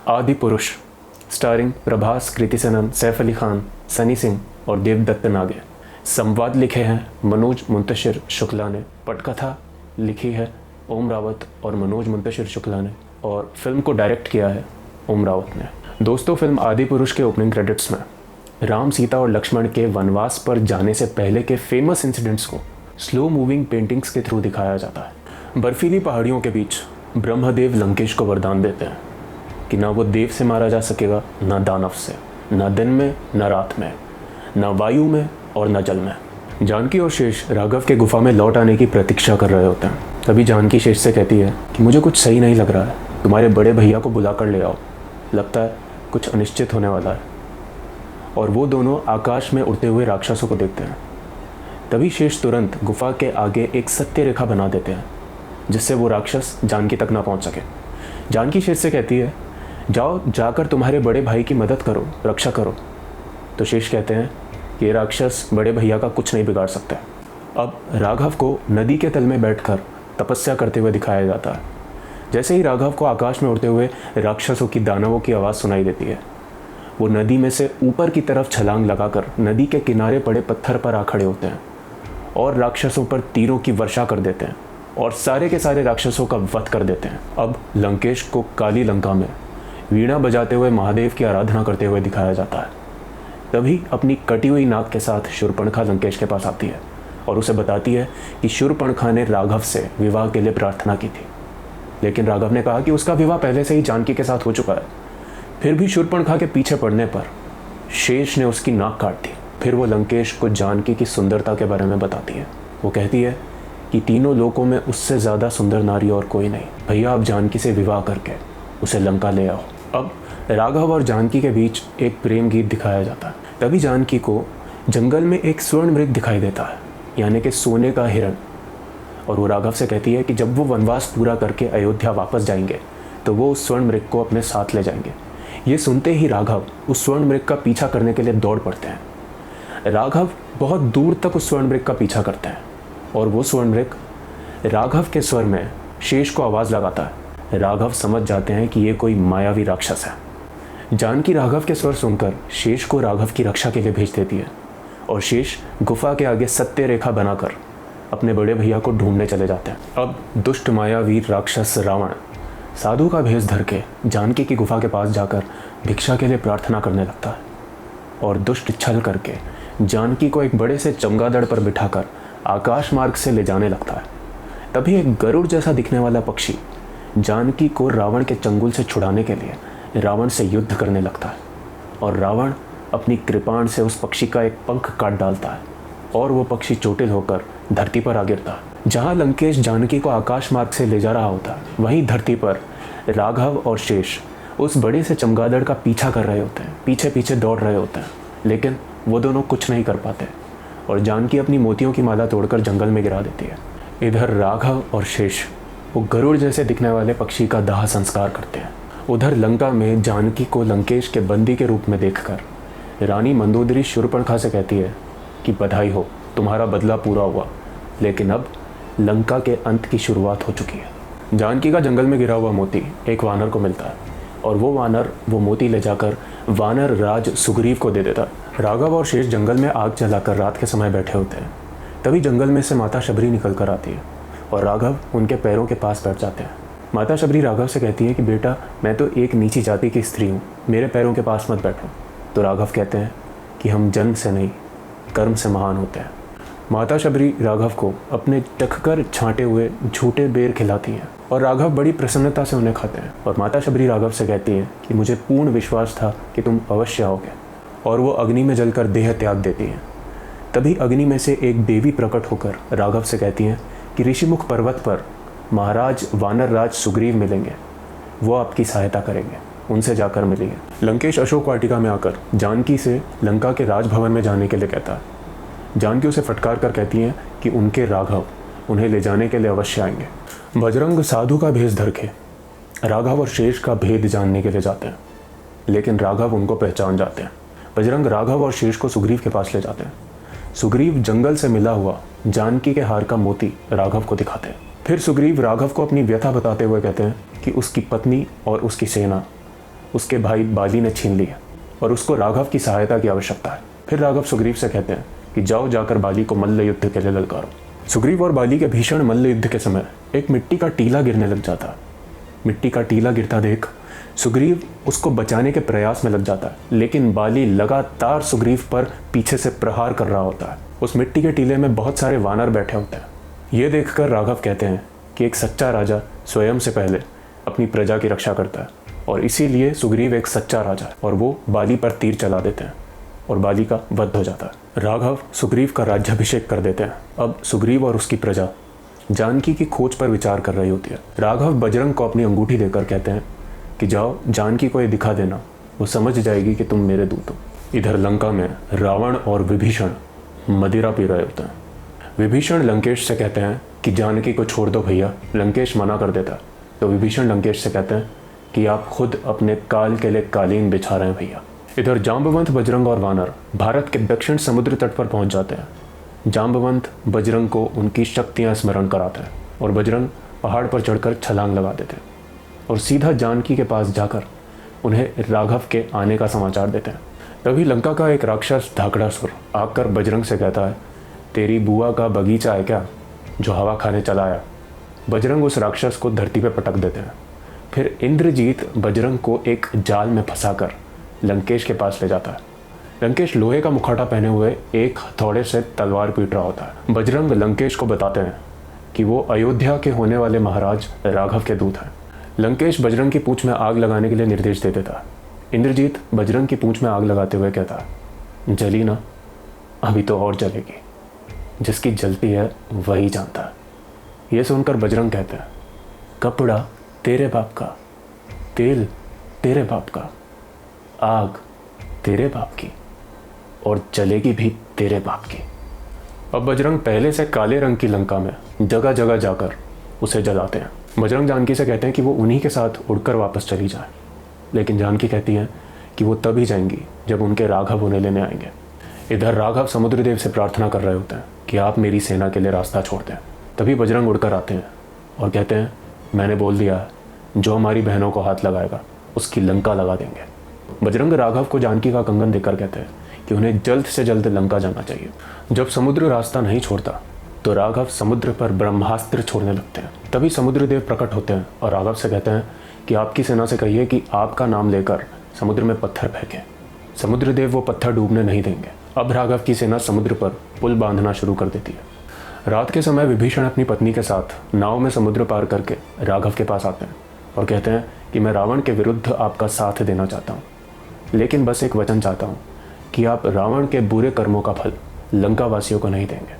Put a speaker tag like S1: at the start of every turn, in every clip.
S1: आदि पुरुष स्टारिंग प्रभास, कृति सेनन, सैफ अली खान, सनी सिंह और देवदत्त नागे। संवाद लिखे हैं मनोज मुंतशिर शुक्ला ने। पटकथा लिखी है ओम रावत और मनोज मुंतशिर शुक्ला ने और फिल्म को डायरेक्ट किया है ओम रावत ने। दोस्तों, फिल्म आदि पुरुष के ओपनिंग क्रेडिट्स में राम, सीता और लक्ष्मण के वनवास पर जाने से पहले के फेमस इंसिडेंट्स को स्लो मूविंग पेंटिंग्स के थ्रू दिखाया जाता है। बर्फीली पहाड़ियों के बीच ब्रह्मदेव लंकेश को वरदान देते हैं कि ना वो देव से मारा जा सकेगा, ना दानव से, ना दिन में ना रात में, ना वायु में और ना जल में। जानकी और शेष राघव के गुफा में लौट आने की प्रतीक्षा कर रहे होते हैं। तभी जानकी शेष से कहती है कि मुझे कुछ सही नहीं लग रहा है, तुम्हारे बड़े भैया को बुला कर ले आओ, लगता है कुछ अनिश्चित होने वाला है। और वो दोनों आकाश में उड़ते हुए राक्षसों को देखते हैं। तभी शेष तुरंत गुफा के आगे एक सत्य रेखा बना देते हैं जिससे वो राक्षस जानकी तक ना पहुंच सके। जानकी शेष से कहती है, जाओ जाकर तुम्हारे बड़े भाई की मदद करो, रक्षा करो। तो शेष कहते हैं कि ये राक्षस बड़े भैया का कुछ नहीं बिगाड़ सकते। अब राघव को नदी के तल में बैठकर तपस्या करते हुए दिखाया जाता है। जैसे ही राघव को आकाश में उड़ते हुए राक्षसों की, दानवों की आवाज़ सुनाई देती है, वो नदी में से ऊपर की तरफ छलांग लगाकर नदी के किनारे पड़े पत्थर पर आ खड़े होते हैं और राक्षसों पर तीरों की वर्षा कर देते हैं और सारे के सारे राक्षसों का वध कर देते हैं। अब लंकेश को काली लंका में वीणा बजाते हुए महादेव की आराधना करते हुए दिखाया जाता है। तभी अपनी कटी हुई नाक के साथ शूर्पणखा लंकेश के पास आती है और उसे बताती है कि शूर्पणखा ने राघव से विवाह के लिए प्रार्थना की थी, लेकिन राघव ने कहा कि उसका विवाह पहले से ही जानकी के साथ हो चुका है। फिर भी शूर्पणखा के पीछे पड़ने पर शेष ने उसकी नाक काट दी। फिर वो लंकेश को जानकी की सुंदरता के बारे में बताती है। वो कहती है कि तीनों लोकों में उससे ज़्यादा सुंदर नारी और कोई नहीं, भैया आप जानकी से विवाह करके उसे लंका ले आओ। अब राघव और जानकी के बीच एक प्रेम गीत दिखाया जाता है। तभी जानकी को जंगल में एक स्वर्ण मृग दिखाई देता है, यानी कि सोने का हिरण। और वो राघव से कहती है कि जब वो वनवास पूरा करके अयोध्या वापस जाएंगे तो वो उस स्वर्ण मृग को अपने साथ ले जाएंगे। ये सुनते ही राघव उस स्वर्ण मृग का पीछा करने के लिए दौड़ पड़ते हैं। राघव बहुत दूर तक उस स्वर्ण मृग का पीछा करते हैं और वो स्वर्ण मृग राघव के स्वर में शेष को आवाज़ लगाता है। राघव समझ जाते हैं कि ये कोई मायावी राक्षस है। जानकी राघव के स्वर सुनकर शेष को राघव की रक्षा के लिए भेज देती है और शेष गुफा के आगे सत्य रेखा बनाकर अपने बड़े भैया को ढूंढने चले जाते हैं। अब दुष्ट मायावी राक्षस रावण साधु का भेष धर के जानकी की गुफा के पास जाकर भिक्षा के लिए प्रार्थना करने लगता है और दुष्ट छल करके जानकी को एक बड़े से चमगादड़ पर बिठाकर आकाश मार्ग से ले जाने लगता है। तभी एक गरुड़ जैसा दिखने वाला पक्षी जानकी को रावण के चंगुल से छुड़ाने के लिए रावण से युद्ध करने लगता है और रावण अपनी कृपाण से उस पक्षी का एक पंख काट डालता है और वो पक्षी चोटिल होकर धरती पर आ गिरता है। जहाँ लंकेश जानकी को आकाश मार्ग से ले जा रहा होता है, वहीं धरती पर राघव और शेष उस बड़े से चमगादड़ का पीछा कर रहे होते हैं, पीछे पीछे दौड़ रहे होते हैं, लेकिन वो दोनों कुछ नहीं कर पाते और जानकी अपनी मोतियों की माला तोड़कर जंगल में गिरा देती है। इधर राघव और शेष वो गरुड़ जैसे दिखने वाले पक्षी का दाह संस्कार करते हैं। उधर लंका में जानकी को लंकेश के बंदी के रूप में देखकर रानी मंदोदरी शूर्पणखा से कहती है कि बधाई हो, तुम्हारा बदला पूरा हुआ, लेकिन अब लंका के अंत की शुरुआत हो चुकी है। जानकी का जंगल में गिरा हुआ मोती एक वानर को मिलता है और वो वानर वो मोती ले जाकर वानर राज सुग्रीव को दे देता है। राघव और शेष जंगल में आग जलाकर रात के समय बैठे होते हैं। तभी जंगल में से माता शबरी निकल कर आती है और राघव उनके पैरों के पास बैठ जाते हैं। माता शबरी राघव से कहती है कि बेटा, मैं तो एक नीची जाति की स्त्री हूँ, मेरे पैरों के पास मत बैठो। तो राघव कहते हैं कि हम जन्म से नहीं, कर्म से महान होते हैं। माता शबरी राघव को अपने टखकर छांटे हुए झूठे बेर खिलाती हैं और राघव बड़ी प्रसन्नता से उन्हें खाते हैं। और माता शबरी राघव से कहती है कि मुझे पूर्ण विश्वास था कि तुम अवश्य आओगे, और वो अग्नि में जलकर देह त्याग देती हैं। तभी अग्नि में से एक देवी प्रकट होकर राघव से कहती हैं कि ऋषिमुख पर्वत पर महाराज वानर राज सुग्रीव मिलेंगे, वो आपकी सहायता करेंगे, उनसे जाकर मिलिए। लंकेश अशोक वाटिका में आकर जानकी से लंका के राजभवन में जाने के लिए कहता है। जानकी उसे फटकार कर कहती हैं कि उनके राघव उन्हें ले जाने के लिए अवश्य आएंगे। बजरंग साधु का भेष धर के राघव और शेष का भेद जानने के लिए जाते हैं, लेकिन राघव उनको पहचान जाते हैं। बजरंग राघव और शेष को सुग्रीव के पास ले जाते हैं। सुग्रीव जंगल से मिला हुआ जानकी के हार का मोती राघव को दिखाते हैं। फिर सुग्रीव राघव को अपनी व्यथा बताते हुए कहते हैं कि उसकी पत्नी और उसकी सेना उसके भाई बाली ने छीन ली है और उसको राघव की सहायता की आवश्यकता है। फिर राघव सुग्रीव से कहते हैं कि जाओ जाकर बाली को मल्ल युद्ध के लिए ललकारो। सुग्रीव और बाली के भीषण मल्ल युद्ध के समय एक मिट्टी का टीला गिरने लग जाता है। मिट्टी का टीला गिरता देख सुग्रीव उसको बचाने के प्रयास में लग जाता है, लेकिन बाली लगातार सुग्रीव पर पीछे से प्रहार कर रहा होता है। उस मिट्टी के टीले में बहुत सारे वानर बैठे होते हैं। ये देखकर राघव कहते हैं कि एक सच्चा राजा स्वयं से पहले अपनी प्रजा की रक्षा करता है और इसीलिए सुग्रीव एक सच्चा राजा है और वो बाली पर तीर चला देते हैं और बाली का वध हो जाता है। राघव सुग्रीव का राज्याभिषेक कर देते हैं। अब सुग्रीव और उसकी प्रजा जानकी की खोज पर विचार कर रही होती है। राघव बजरंग को अपनी अंगूठी देकर कहते हैं कि जाओ जानकी को ये दिखा देना, वो समझ जाएगी कि तुम मेरे दूत हो। इधर लंका में रावण और विभीषण मदिरा पी रहे होते हैं। विभीषण लंकेश से कहते हैं कि जानकी को छोड़ दो भैया। लंकेश मना कर देता है तो विभीषण लंकेश से कहते हैं कि आप खुद अपने काल के लिए कालीन बिछा रहे हैं भैया। इधर जाम्बवंत, बजरंग और वानर भारत के दक्षिण समुद्र तट पर पहुंच जाते हैं। जाम्बवंत बजरंग को उनकी शक्तियां स्मरण कराते हैं और बजरंग पहाड़ पर चढ़कर छलांग लगा देते हैं और सीधा जानकी के पास जाकर उन्हें राघव के आने का समाचार देते हैं। तभी लंका का एक राक्षस धाकड़ासुर आकर बजरंग से कहता है, तेरी बुआ का बगीचा है क्या जो हवा खाने चला आया। बजरंग उस राक्षस को धरती पर पटक देते हैं। फिर इंद्रजीत बजरंग को एक जाल में फंसाकर लंकेश के पास ले जाता है। लंकेश लोहे का मुखौटा पहने हुए एक हथौड़े से तलवार पीट रहा होता है। बजरंग लंकेश को बताते हैं कि वो अयोध्या के होने वाले महाराज राघव के दूत हैं। लंकेश बजरंग की पूंछ में आग लगाने के लिए निर्देश दे देता है। इंद्रजीत बजरंग की पूंछ में आग लगाते हुए कहता है, जली ना, अभी तो और जलेगी। जिसकी जलती है वही जानता है। यह सुनकर बजरंग कहते हैं, कपड़ा तेरे बाप का, तेल तेरे बाप का, आग तेरे बाप की और जलेगी भी तेरे बाप की। अब बजरंग पहले से काले रंग की लंका में जगह जगह जाकर उसे जलाते हैं। बजरंग जानकी से कहते हैं कि वो उन्हीं के साथ उड़कर वापस चली जाए, लेकिन जानकी कहती है कि वो तभी जाएंगी जब उनके राघव उन्हें लेने आएंगे। इधर राघव समुद्रदेव से प्रार्थना कर रहे होते हैं कि आप मेरी सेना के लिए रास्ता छोड़ दें। तभी बजरंग उड़कर आते हैं और कहते हैं, मैंने बोल दिया है, जो हमारी बहनों को हाथ लगाएगा उसकी लंका लगा देंगे। बजरंग राघव को जानकी का कंगन देकर कहते हैं कि उन्हें जल्द से जल्द लंका जाना चाहिए। जब समुद्र रास्ता नहीं छोड़ता तो राघव समुद्र पर ब्रह्मास्त्र छोड़ने लगते हैं। तभी समुद्रदेव प्रकट होते हैं और राघव से कहते हैं कि आपकी सेना से कहिए कि आपका नाम लेकर समुद्र में पत्थर फेंकें। समुद्रदेव वो पत्थर डूबने नहीं देंगे। अब राघव की सेना समुद्र पर पुल बांधना शुरू कर देती है। रात के समय विभीषण अपनी पत्नी के साथ नाव में समुद्र पार करके राघव के पास आते हैं और कहते हैं कि मैं रावण के विरुद्ध आपका साथ देना चाहता हूँ, लेकिन बस एक वचन चाहता हूँ कि आप रावण के बुरे कर्मों का फल लंका वासियों को नहीं देंगे,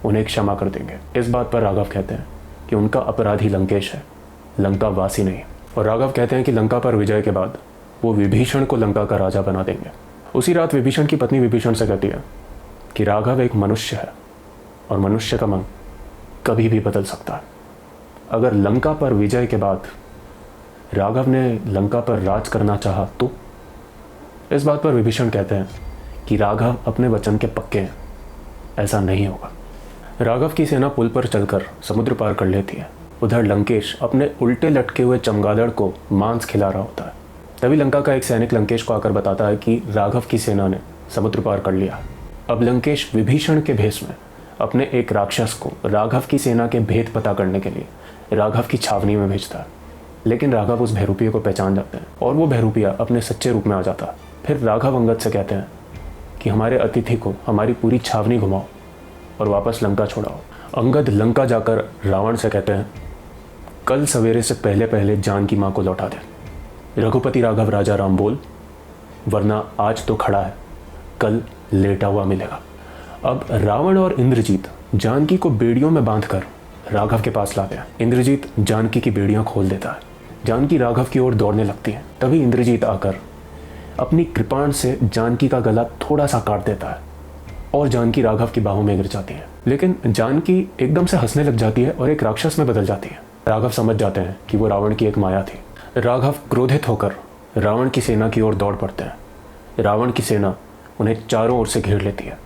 S1: उन्हें क्षमा कर देंगे। इस बात पर राघव कहते हैं कि उनका अपराधी लंकेश है, लंका वासी नहीं। और राघव कहते हैं कि लंका पर विजय के बाद वो विभीषण को लंका का राजा बना देंगे। उसी रात विभीषण की पत्नी विभीषण से कहती है कि राघव एक मनुष्य है और मनुष्य का मन कभी भी बदल सकता है। अगर लंका पर विजय के बाद राघव ने लंका पर राज करना चाहा तो? इस बात पर विभीषण कहते हैं कि राघव अपने वचन के पक्के हैं, ऐसा नहीं होगा। राघव की सेना पुल पर चलकर समुद्र पार कर लेती है। उधर लंकेश अपने उल्टे लटके हुए चमगादड़ को मांस खिला रहा होता है। तभी लंका का एक सैनिक लंकेश को आकर बताता है कि राघव की सेना ने समुद्र पार कर लिया। अब लंकेश विभीषण के भेष में अपने एक राक्षस को राघव की सेना के भेद पता करने के लिए राघव की छावनी में भेजता है, लेकिन राघव उस बहरूपिये को पहचान जाते हैं और वो बहरूपिया अपने सच्चे रूप में आ जाता है। फिर राघव अंगद से कहते हैं कि हमारे अतिथि को हमारी पूरी छावनी घुमाओ और वापस लंका छोड़ाओ। अंगद लंका जाकर रावण से कहते हैं, कल सवेरे से पहले पहले जानकी माँ को लौटा दे। रघुपति राघव राजा राम बोल, वरना आज तो खड़ा है, कल लेटा हुआ मिलेगा। अब रावण और इंद्रजीत जानकी को बेड़ियों में बांधकर राघव के पास लाते हैं। इंद्रजीत जानकी की बेड़ियां खोल देता है। जानकी राघव की ओर दौड़ने लगती है। तभी इंद्रजीत आकर अपनी कृपाण से जानकी का गला थोड़ा सा काट देता है और जानकी राघव की बाहों में गिर जाती है। लेकिन जानकी एकदम से हंसने लग जाती है और एक राक्षस में बदल जाती है। राघव समझ जाते हैं कि वो रावण की एक माया थी। राघव क्रोधित होकर रावण की सेना की ओर दौड़ पड़ते हैं। रावण की सेना उन्हें चारों ओर से घेर लेती है।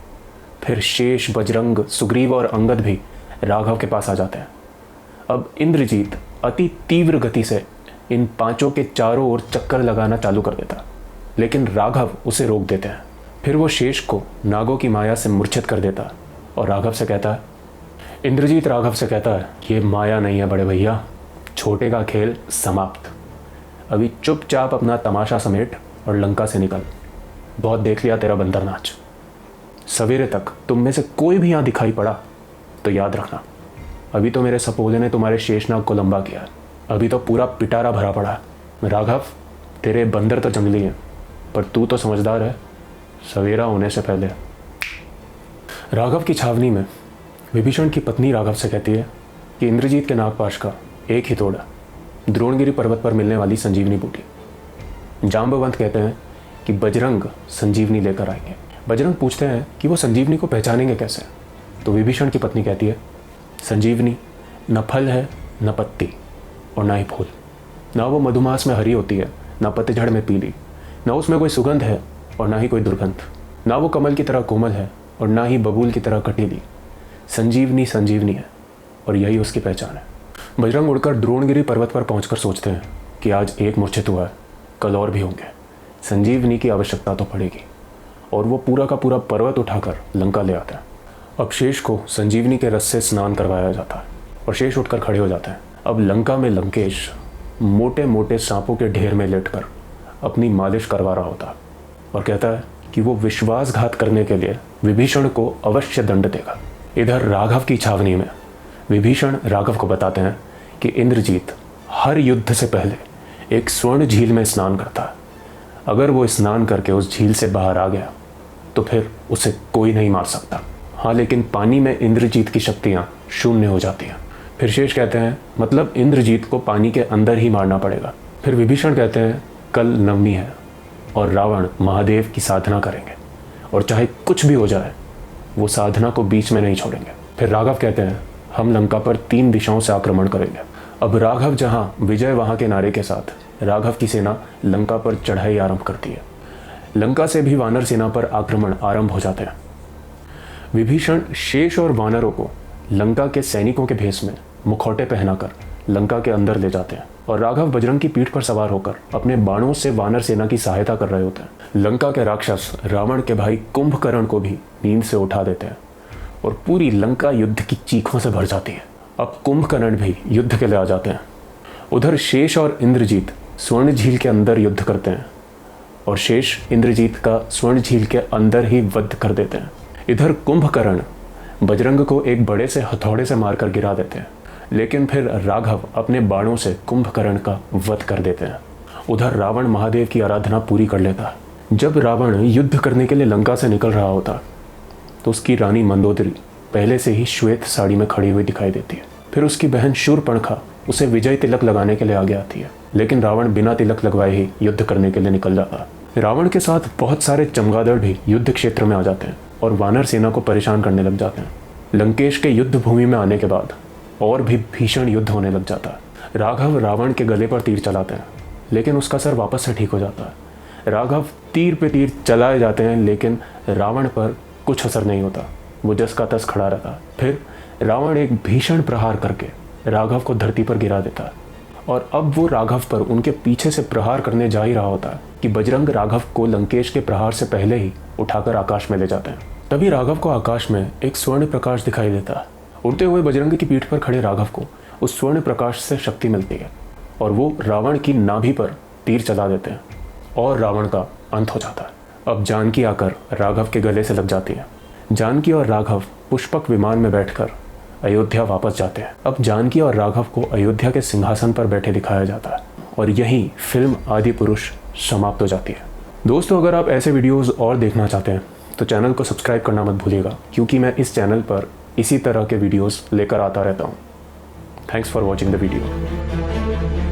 S1: फिर शेष, बजरंग, सुग्रीव और अंगद भी राघव के पास आ जाते हैं। अब इंद्रजीत अति तीव्र गति से इन पांचों के चारों ओर चक्कर लगाना चालू कर देता, लेकिन राघव उसे रोक देते हैं। फिर वो शेष को नागों की माया से मूर्छित कर देता और राघव से कहता है, इंद्रजीत राघव से कहता है, ये माया नहीं है बड़े भैया, छोटे का खेल समाप्त। अभी चुपचाप अपना तमाशा समेट और लंका से निकल। बहुत देख लिया तेरा बंदर नाच। सवेरे तक तुम में से कोई भी यहाँ दिखाई पड़ा तो याद रखना, अभी तो मेरे सपोले ने तुम्हारे शेषनाग को लंबा किया है, अभी तो पूरा पिटारा भरा पड़ा है। राघव, तेरे बंदर तो जंगली हैं, पर तू तो समझदार है, सवेरा होने से पहले। राघव की छावनी में विभीषण की पत्नी राघव से कहती है कि इंद्रजीत के नागपाश का एक ही तोड़ है, द्रोणगिरी पर्वत पर मिलने वाली संजीवनी बूटी। जाम्बवंत कहते हैं कि बजरंग संजीवनी लेकर आएंगे। बजरंग पूछते हैं कि वो संजीवनी को पहचानेंगे कैसे, तो विभीषण की पत्नी कहती है, संजीवनी न फल है, न पत्ती और ना ही फूल, ना वो मधुमास में हरी होती है, ना पतझड़ में पीली, ना उसमें कोई सुगंध है और ना ही कोई दुर्गंध, ना वो कमल की तरह कोमल है और ना ही बबूल की तरह कटीली। संजीवनी संजीवनी है और यही उसकी पहचान है। बजरंग उड़कर द्रोणगिरी पर्वत पर पहुंचकर सोचते हैं कि आज एक मूर्छित हुआ है, कल और भी होंगे, संजीवनी की आवश्यकता तो पड़ेगी, और वो पूरा का पूरा पर्वत उठाकर लंका ले आता है। अब शेष को संजीवनी के रस से स्नान करवाया जाता है और शेष उठकर खड़े हो जाते हैं। अब लंका में लंकेश मोटे मोटे सांपों के ढेर में लेटकर अपनी मालिश करवा रहा होता है और कहता है कि वो विश्वासघात करने के लिए विभीषण को अवश्य दंड देगा। इधर राघव की छावनी में विभीषण राघव को बताते हैं कि इंद्रजीत हर युद्ध से पहले एक स्वर्ण झील में स्नान करता है। अगर वो स्नान करके उस झील से बाहर आ गया तो फिर उसे कोई नहीं मार सकता। हाँ, लेकिन पानी में इंद्रजीत की शक्तियाँ शून्य हो जाती हैं। फिर शेष कहते हैं मतलब इंद्रजीत को पानी के अंदर ही मारना पड़ेगा। फिर विभीषण कहते हैं कल नवमी है और रावण महादेव की साधना करेंगे और चाहे कुछ भी हो जाए वो साधना को बीच में नहीं छोड़ेंगे। फिर राघव कहते हैं हम लंका पर 3 दिशाओं से आक्रमण करेंगे। अब राघव जहाँ विजय वहाँ के नारे के साथ राघव की सेना लंका पर चढ़ाई आरंभ करती है। लंका से भी वानर सेना पर आक्रमण आरंभ हो जाते हैं। विभीषण शेष और वानरों को लंका के सैनिकों के भेष में मुखौटे पहनाकर लंका के अंदर ले जाते हैं और राघव बजरंग की पीठ पर सवार होकर अपने बाणों से वानर सेना की सहायता कर रहे होते हैं। लंका के राक्षस रावण के भाई कुंभकर्ण को भी नींद से उठा देते हैं और पूरी लंका युद्ध की चीखों से भर जाती है। अब कुंभकर्ण भी युद्ध के लिए आ जाते हैं। उधर शेष और इंद्रजीत स्वर्ण झील के अंदर युद्ध करते हैं और शेष इंद्रजीत का स्वर्ण झील के अंदर ही वध कर देते हैं। इधर कुंभकर्ण बजरंग को एक बड़े से हथौड़े से मारकर गिरा देते हैं, लेकिन फिर राघव अपने बाणों से कुंभकर्ण का वध कर देते हैं। उधर रावण महादेव की आराधना पूरी कर लेता है। जब रावण युद्ध करने के लिए लंका से निकल रहा होता तो उसकी रानी मंदोदरी पहले से ही श्वेत साड़ी में खड़ी हुई दिखाई देती है। फिर उसकी बहन शूर्पणखा उसे विजय तिलक लगाने के लिए आगे आती है, लेकिन रावण बिना तिलक लगवाए ही युद्ध करने के लिए निकल जाता है। रावण के साथ बहुत सारे चमगादड़ भी युद्ध क्षेत्र में आ जाते हैं और वानर सेना को परेशान करने लग जाते हैं। लंकेश के युद्ध भूमि में आने के बाद और भी भीषण युद्ध होने लग जाता है। राघव रावण के गले पर तीर चलाते हैं, लेकिन उसका सर वापस से ठीक हो जाता है। राघव तीर पे तीर चलाए जाते हैं, लेकिन रावण पर कुछ असर नहीं होता, वो जस का तस खड़ा रहता है। फिर रावण एक भीषण प्रहार करके राघव को धरती पर गिरा देता है और अब वो राघव पर उनके पीछे से प्रहार करने जा ही रहा होता है कि बजरंग राघव को लंकेश के प्रहार से पहले ही उठाकर आकाश में ले जाते हैं। तभी राघव को आकाश में एक स्वर्ण प्रकाश दिखाई देता है। उड़ते हुए बजरंग की पीठ पर खड़े राघव को उस स्वर्ण प्रकाश से शक्ति मिलती है और वो रावण की नाभि पर तीर चला देते हैं और रावण का अंत हो जाता है। अब जानकी आकर राघव के गले से लग जाती है। जानकी और राघव पुष्पक विमान में बैठकर अयोध्या वापस जाते हैं। अब जानकी और राघव को अयोध्या के सिंहासन पर बैठे दिखाया जाता है और यही फिल्म आदि पुरुष समाप्त हो जाती है। दोस्तों, अगर आप ऐसे वीडियोस और देखना चाहते हैं तो चैनल को सब्सक्राइब करना मत भूलिएगा, क्योंकि मैं इस चैनल पर इसी तरह के वीडियोस लेकर आता रहता हूँ। Thanks for watching the video.